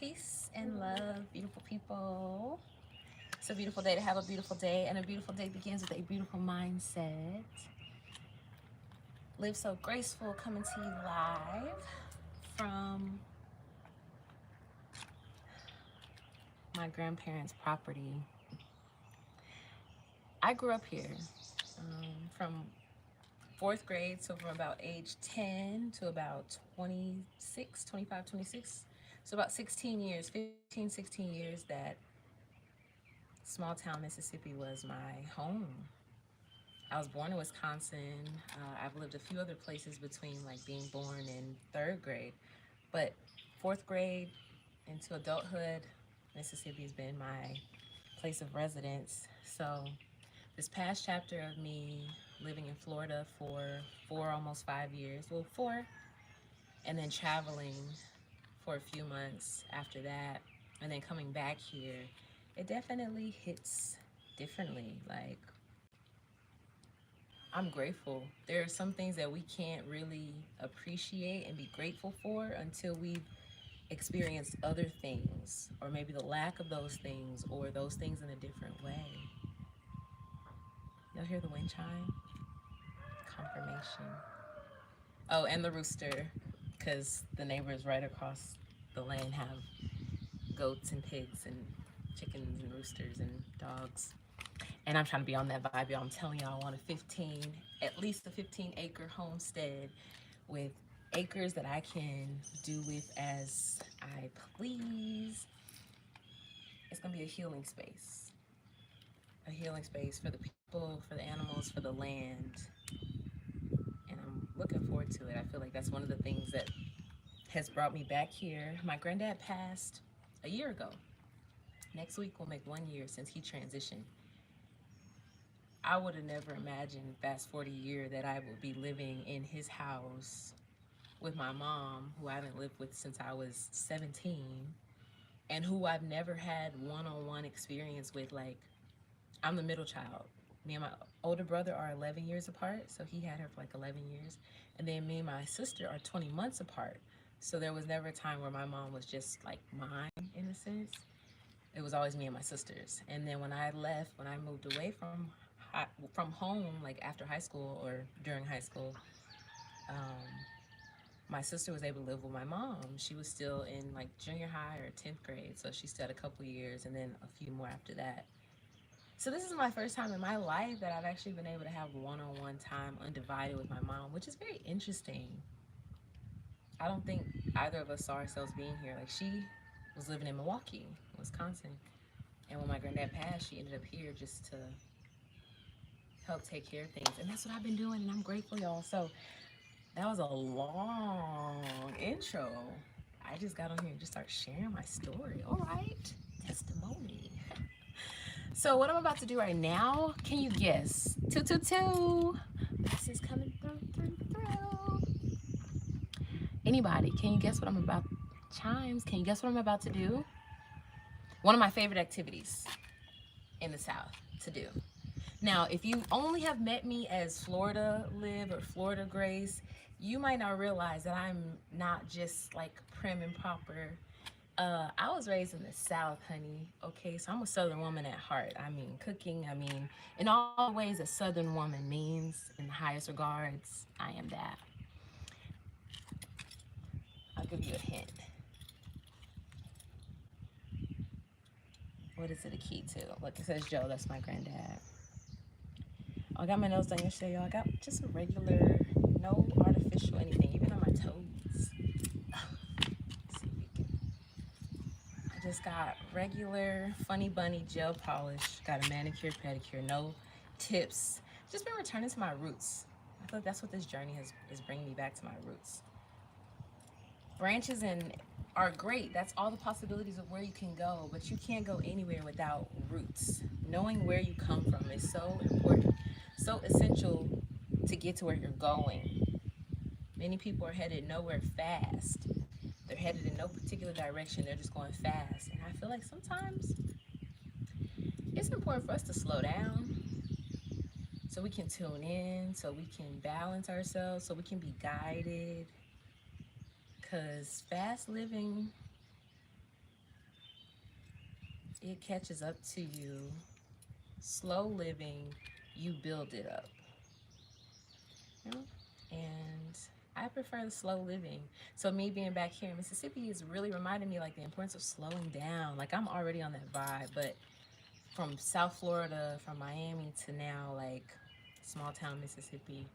Peace and love, beautiful people. It's a beautiful day to have a beautiful day, and a beautiful day begins with a beautiful mindset. Live So Graceful coming to you live from my grandparents' property. I grew up here from fourth grade, so from about age 10 to about 26, 25, 26. So about 16 years, 15, 16 years that small town Mississippi was my home. I was born in Wisconsin. I've lived a few other places between like being born in third grade, but fourth grade into adulthood, Mississippi's been my place of residence. So this past chapter of me living in Florida for almost 5 years, well, four, and then traveling for a few months after that, and then coming back here, it definitely hits differently. Like, I'm grateful. There are some things that we can't really appreciate and be grateful for until we've experienced other things, or maybe the lack of those things, or those things in a different way. Y'all hear the wind chime? Confirmation. Oh, and the rooster, because the neighbors right across the lane have goats and pigs and chickens and roosters and dogs. And I'm trying to be on that vibe, y'all. I'm telling y'all, I want at least a 15-acre homestead with acres that I can do with as I please. It's gonna be a healing space for the people, for the animals, for the land. And I'm looking forward to it. I feel like that's one of the things that has brought me back here. My granddad passed a year ago. Next week will make 1 year since he transitioned. I would have never imagined, fast forward a year, that I would be living in his house with my mom, who I haven't lived with since I was 17, and who I've never had one-on-one experience with. Like, I'm the middle child. Me and my older brother are 11 years apart, so he had her for like 11 years. And then me and my sister are 20 months apart. So there was never a time where my mom was just like mine, in a sense. It was always me and my sisters. And then when I left, when I moved away from home, like after high school or during high school, um, my sister was able to live with my mom. She was still in like junior high or 10th grade, so she stayed a couple years and then a few more after that. So this is my first time in my life that I've actually been able to have one-on-one time undivided with my mom, which is very interesting. I don't think either of us saw ourselves being here. Like, she was living in Milwaukee, Wisconsin, and when my granddad passed, she ended up here just to help take care of things. And that's what I've been doing, and I'm grateful, y'all. So that was a long intro. I just got on here and just started sharing my story. All right, testimony. So what I'm about to do right now, can you guess? 222. This is coming through. Anybody, can you guess what I'm about? Chimes, can you guess what I'm about to do? One of my favorite activities in the South to do. Now, if you only have met me as Florida Liv or Florida Grace, you might not realize that I'm not just like prim and proper. I was raised in the South, honey. Okay, so I'm a Southern woman at heart. I mean, cooking, in all the ways a Southern woman means, in the highest regards, I am that. I'll give you a hint. What is it a key to? Look, it says Joe, that's my granddad. I got my nose done yesterday, y'all. I got just a regular, no artificial anything, even on my toes. I just got regular Funny Bunny gel polish. Got a manicure, pedicure, no tips. Just been returning to my roots. I feel like that's what this journey is bringing me back to my roots. Branches are great. That's all the possibilities of where you can go, but you can't go anywhere without roots. Knowing where you come from is so important, so essential to get to where you're going. Many people are headed nowhere fast. They're headed in no particular direction. They're just going fast. And I feel like sometimes it's important for us to slow down so we can tune in, so we can balance ourselves, so we can be guided. Because fast living it catches up to you. Slow living, you build it up. You know? And I prefer the slow living. So me being back here in Mississippi is really reminding me like the importance of slowing down. Like I'm already on that vibe, but from South Florida, from Miami to now, like small town Mississippi,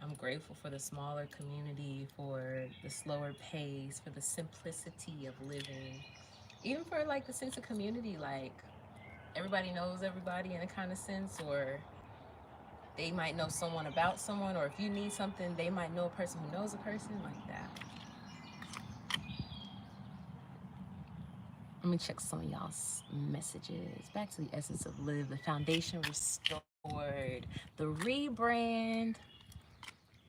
I'm grateful for the smaller community, for the slower pace, for the simplicity of living, even for like the sense of community. Like everybody knows everybody in a kind of sense, or they might know someone about someone, or if you need something, they might know a person who knows a person, like that. Let me check some of y'all's messages. Back to the essence of live, the foundation restored, the rebrand.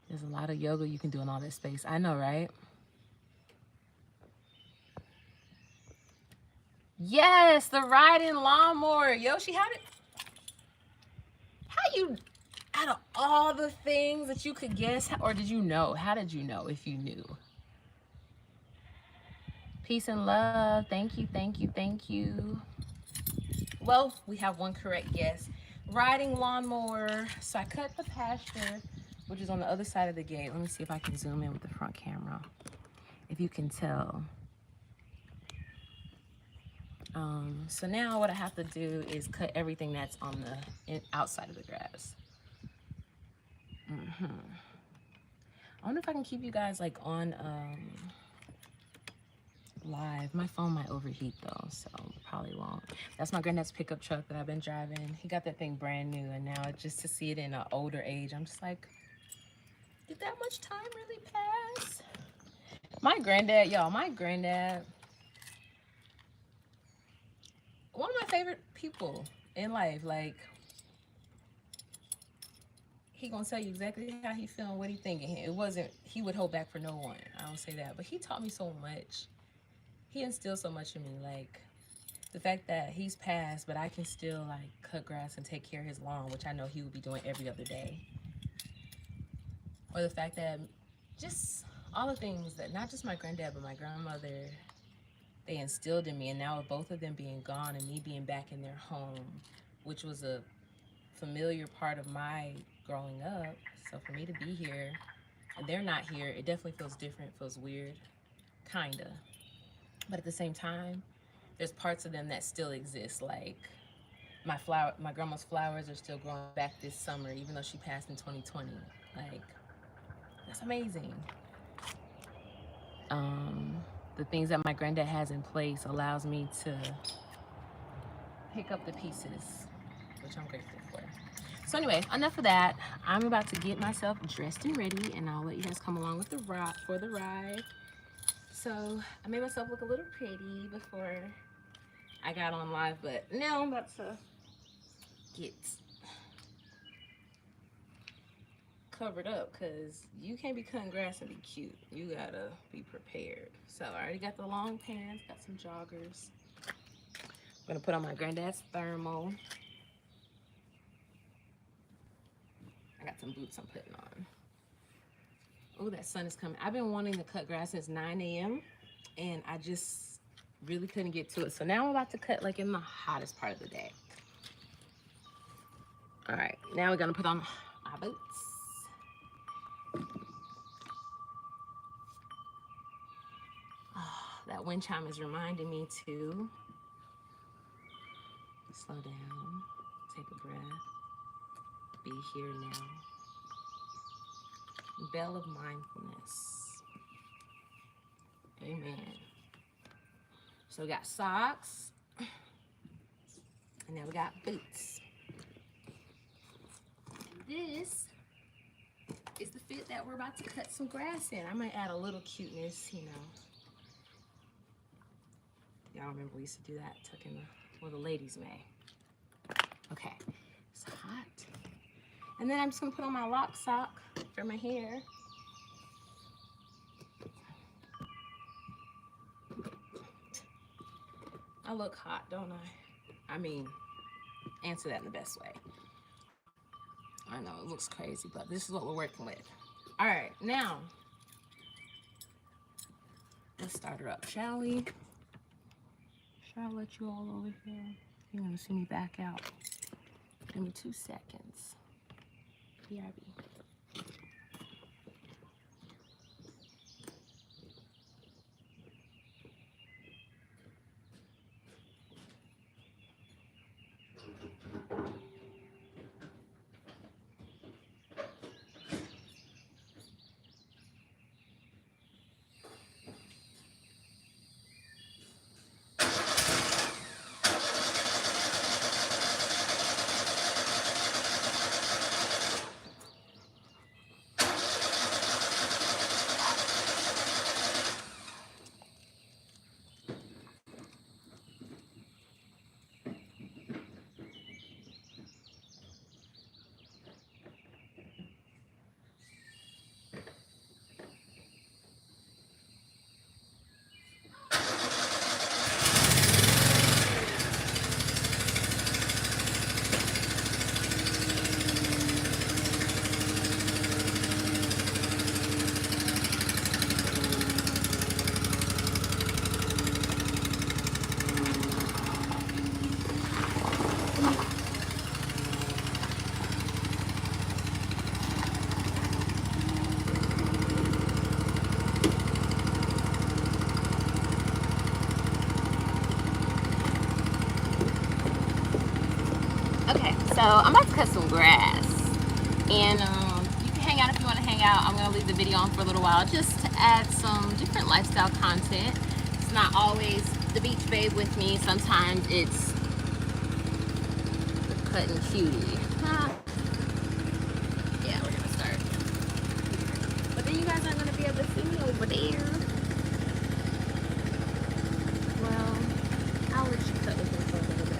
There's a lot of yoga you can do in all this space. I know, right? Yes, the riding lawnmower. Yoshi, how you, out of all the things that you could guess, or did you know? How did you know if you knew? Peace and love. Thank you, thank you, thank you. Well, we have one correct guess. Riding lawnmower. So I cut the pasture, which is on the other side of the gate. Let me see if I can zoom in with the front camera. If you can tell. So now what I have to do is cut everything that's on the outside of the grass. I wonder if I can keep you guys like on live. My phone might overheat though, so probably won't. That's my granddad's pickup truck that I've been driving. He got that thing brand new, and now just to see it in an older age, I'm just like, did that much time really pass? My granddad, y'all, my granddad, one of my favorite people in life. Like, he gonna tell you exactly how he feeling, what he thinking. It wasn't, he would hold back for no one. I don't say that, but he taught me so much. He instilled so much in me. Like, the fact that he's passed, but I can still like cut grass and take care of his lawn, which I know he would be doing every other day. Or the fact that just all the things that not just my granddad, but my grandmother, they instilled in me. And now with both of them being gone and me being back in their home, which was a familiar part of my growing up. So for me to be here and they're not here, it definitely feels different, feels weird, kinda. But at the same time, there's parts of them that still exist. Like my grandma's flowers are still growing back this summer, even though she passed in 2020. Like, that's amazing. The things that my granddad has in place allows me to pick up the pieces, which I'm grateful for. So anyway, enough of that. I'm about to get myself dressed and ready, and I'll let you guys come along with the ride for the ride. So I made myself look a little pretty before I got on live, but now I'm about to get covered up, because you can't be cutting grass and be cute. You gotta be prepared. So I already got the long pants, got some joggers. I'm gonna put on my granddad's thermal. I got some boots I'm putting on. Oh, that sun is coming. I've been wanting to cut grass since 9 a.m. and I just really couldn't get to it. So now I'm about to cut like in the hottest part of the day. All right, now we're gonna put on our boots. Oh, that wind chime is reminding me to slow down, take a breath, be here now. Bell of mindfulness. Amen. So we got socks, and now we got boots. And this is the fit that we're about to cut some grass in. I might add a little cuteness, you know. Y'all remember we used to do that, tuck in the, well, the ladies may. Okay, it's hot. And then I'm just gonna put on my lock sock for my hair. I look hot, don't I? I mean, answer that in the best way. I know it looks crazy, but this is what we're working with. All right, now let's start her up, shall we? after I let you all over here, you're gonna see me back out. Give me 2 seconds. BRB. Okay, so I'm about to cut some grass, and you can hang out if you want to hang out. I'm going to leave the video on for a little while just to add some different lifestyle content. It's not always the beach babe with me. Sometimes it's the cutting cutie. Yeah, we're going to start. But then you guys aren't going to be able to see me over there. Well, I'll let you cut with me for a little bit.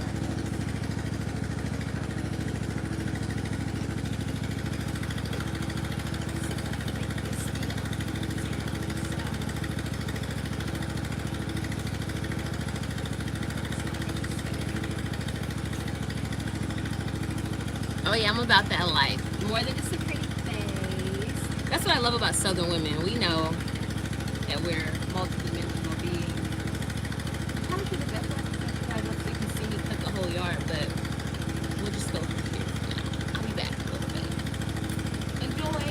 Oh yeah, I'm about that life. More than just a pretty face. That's what I love about Southern women. We know that we're multi-dimensional beings. I'm trying to do the best I can so you can see me cut the whole yard, but we'll just go from here for now. I'll be back a little bit. Enjoy.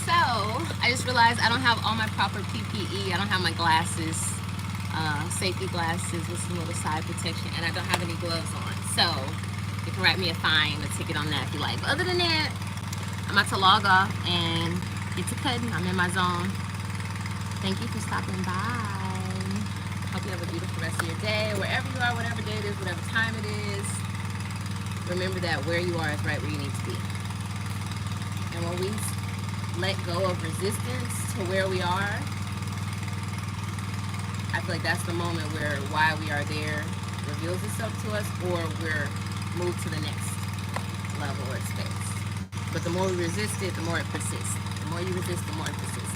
So I just realized I don't have all my proper PPE. I don't have my glasses, safety glasses with some little side protection, and I don't have any gloves on. So you can write me a fine, a ticket on that if you like. But other than that, I'm about to log off and get to cutting. I'm in my zone. Thank you for stopping by. Hope you have a beautiful rest of your day, wherever you are, whatever day it is, whatever time it is. Remember that where you are is right where you need to be. And when we let go of resistance to where we are, I feel like that's the moment where why we are there reveals itself to us, or we're moved to the next level or space. But the more we resist it, the more it persists. The more you resist, the more it persists.